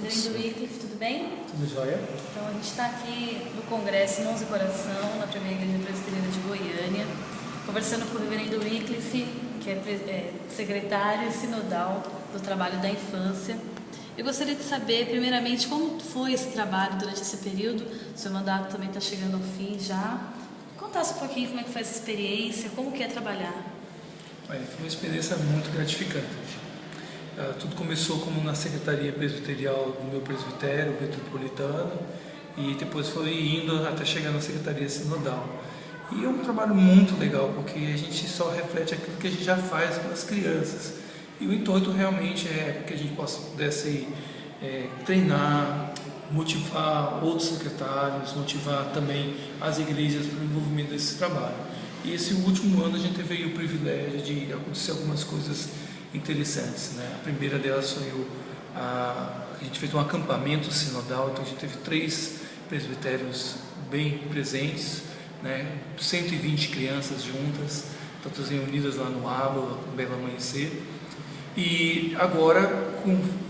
Reverendo Wycliffe, tudo bem? Tudo jóia? Então a gente está aqui no Congresso Irmãos e Coração, na Primeira Igreja Presbiteriana de Goiânia, conversando com o Reverendo Wycliffe, que é secretário sinodal do trabalho da infância. Eu gostaria de saber, primeiramente, como foi esse trabalho durante esse período. O seu mandato também está chegando ao fim já. Contasse um pouquinho como é que foi essa experiência, como que é trabalhar. Foi uma experiência muito gratificante. Tudo começou como na secretaria presbiterial do meu presbitério, metropolitano, e depois foi indo até chegar na secretaria sinodal. E é um trabalho muito legal, porque a gente só reflete aquilo que a gente já faz com as crianças. E o intuito realmente é que a gente pudesse treinar, motivar outros secretários, motivar também as igrejas para o envolvimento desse trabalho. E esse último ano a gente teve o privilégio de acontecer algumas coisas interessantes, né? A primeira delas foi a gente fez um acampamento sinodal, então a gente teve 3 presbitérios bem presentes, né? 120 crianças juntas, todas reunidas lá no Aba, um belo amanhecer. E agora,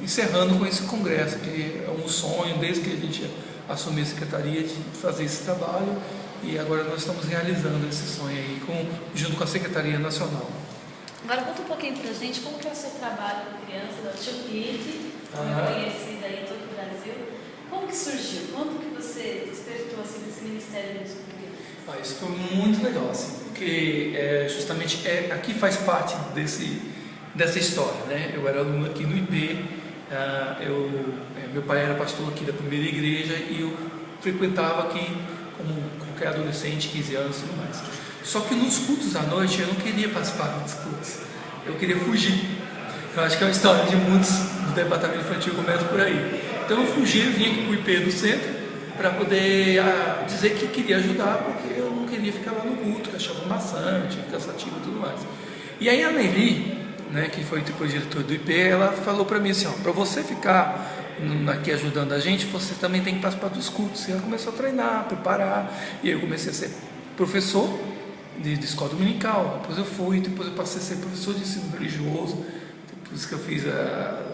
encerrando com esse congresso, que é um sonho desde que a gente assumiu a secretaria de fazer esse trabalho, e agora nós estamos realizando esse sonho aí junto com a Secretaria Nacional. Agora conta um pouquinho pra gente como que é o seu trabalho com criança da Tio Pete, conhecida aí em todo o Brasil. Como que surgiu? Quando que você despertou assim, nesse ministério mesmo com criança? Isso foi muito legal, assim, porque justamente aqui faz parte dessa história, né? Eu era aluno aqui no IP, meu pai era pastor aqui da primeira igreja e eu frequentava aqui como qualquer adolescente, 15 anos e tudo mais. Só que nos cultos à noite eu não queria participar dos cultos, eu queria fugir. Eu acho que é uma história de muitos do departamento infantil começa por aí. Então eu fugi, vinha aqui para o IP do centro para poder dizer que queria ajudar, porque eu não queria ficar lá no culto, que achava maçante, cansativo e tudo mais. E aí a Nelly, né, que foi depois diretor do IP, ela falou para mim assim, para você ficar aqui ajudando a gente, você também tem que participar dos cultos. E ela começou a treinar, preparar, e aí eu comecei a ser professor de escola dominical, depois eu passei a ser professor de ensino religioso, depois que eu fiz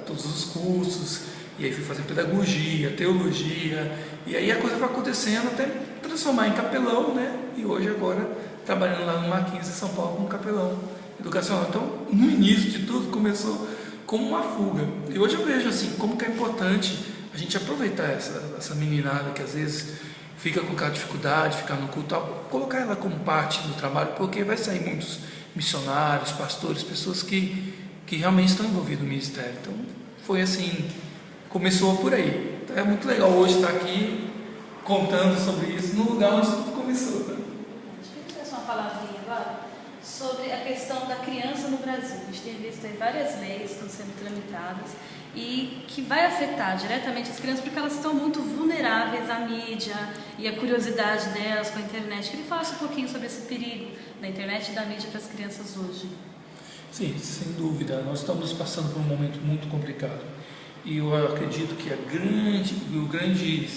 todos os cursos, e aí fui fazer pedagogia, teologia, e aí a coisa vai acontecendo até me transformar em capelão, né, e hoje agora trabalhando lá no Mackenzie, São Paulo, como capelão educacional. Então, no início de tudo, começou como uma fuga. E hoje eu vejo assim, como que é importante a gente aproveitar essa meninada que às vezes fica com aquela dificuldade, ficar no culto, colocar ela como parte do trabalho, porque vai sair muitos missionários, pastores, pessoas que realmente estão envolvidos no ministério. Então, foi assim, começou por aí. Então, é muito legal hoje estar aqui contando sobre isso, no lugar onde tudo começou. Né? Acho que eu vou trazer uma palavrinha agora sobre a questão da criança no Brasil. A gente tem visto aí várias leis que estão sendo tramitadas e que vai afetar diretamente as crianças porque elas estão muito vulneráveis à mídia e à curiosidade delas com a internet. Queria falar um pouquinho sobre esse perigo da internet e da mídia para as crianças hoje. Sim, sem dúvida. Nós estamos passando por um momento muito complicado. E eu acredito que o grande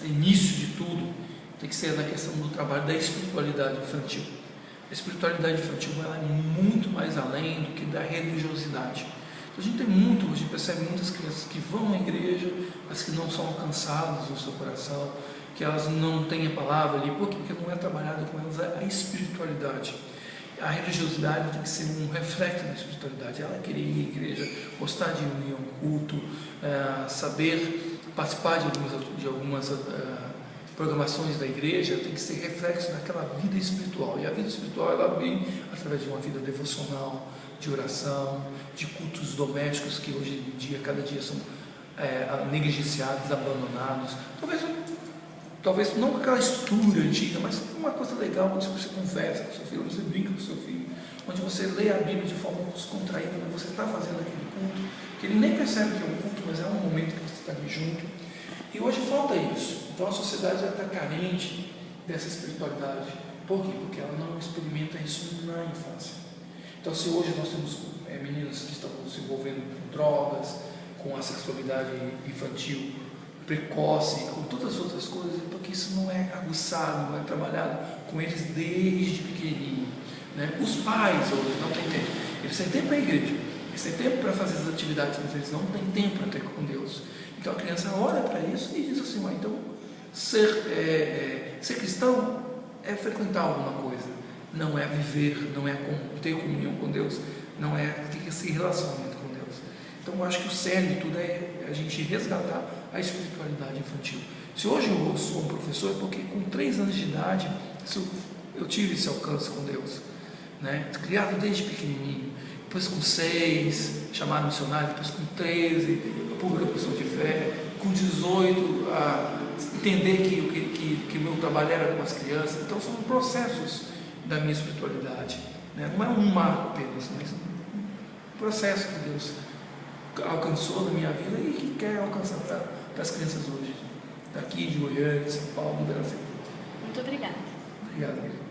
início de tudo tem que ser na questão do trabalho da espiritualidade infantil. A espiritualidade infantil ela é muito mais além do que da religiosidade. A gente hoje percebe muitas crianças que vão à igreja, mas que não são alcançadas no seu coração, que elas não têm a palavra ali, porque não é trabalhada com elas a espiritualidade. A religiosidade tem que ser um reflexo da espiritualidade. Ela querer ir à igreja, gostar de ir a um culto, saber participar de algumas programações da igreja, tem que ser reflexo daquela vida espiritual. E a vida espiritual ela vem através de uma vida devocional, de oração, de cultos domésticos que hoje em dia, cada dia são negligenciados, abandonados. Talvez não com aquela estrutura antiga, mas uma coisa legal onde você conversa com seu filho, onde você brinca com seu filho, onde você lê a Bíblia de forma descontraída, onde você está fazendo aquele culto, que ele nem percebe que é um culto, mas é um momento que você está ali junto. E hoje falta isso. Então a sociedade está carente dessa espiritualidade. Por quê? Porque ela não experimenta isso na infância. Então se hoje nós temos meninas que estão se envolvendo com drogas, com a sexualidade infantil precoce, com todas as outras coisas, porque isso não é aguçado, não é trabalhado com eles desde pequenininho. Né? Os pais hoje não têm tempo. Eles têm tempo para a igreja, Eles têm tempo para fazer as atividades, mas eles não têm tempo para ter com Deus. Então a criança olha para isso e diz assim: então ser cristão é frequentar alguma coisa, não é viver, não é ter comunhão com Deus, não é ter esse relacionamento com Deus. Então eu acho que o cerne de tudo é a gente resgatar a espiritualidade infantil. Se hoje eu sou um professor, é porque com 3 anos de idade eu tive esse alcance com Deus, né? Criado desde pequenininho. Depois com 6, chamaram missionário, depois com 13, a pública profissão de fé, com 18, a entender que o meu trabalho era com as crianças. Então são processos da minha espiritualidade, né? Não é um marco apenas, mas um processo que Deus alcançou na minha vida e que quer alcançar para as crianças hoje, daqui de Goiânia, de São Paulo, do Brasil. Muito obrigada. Obrigado.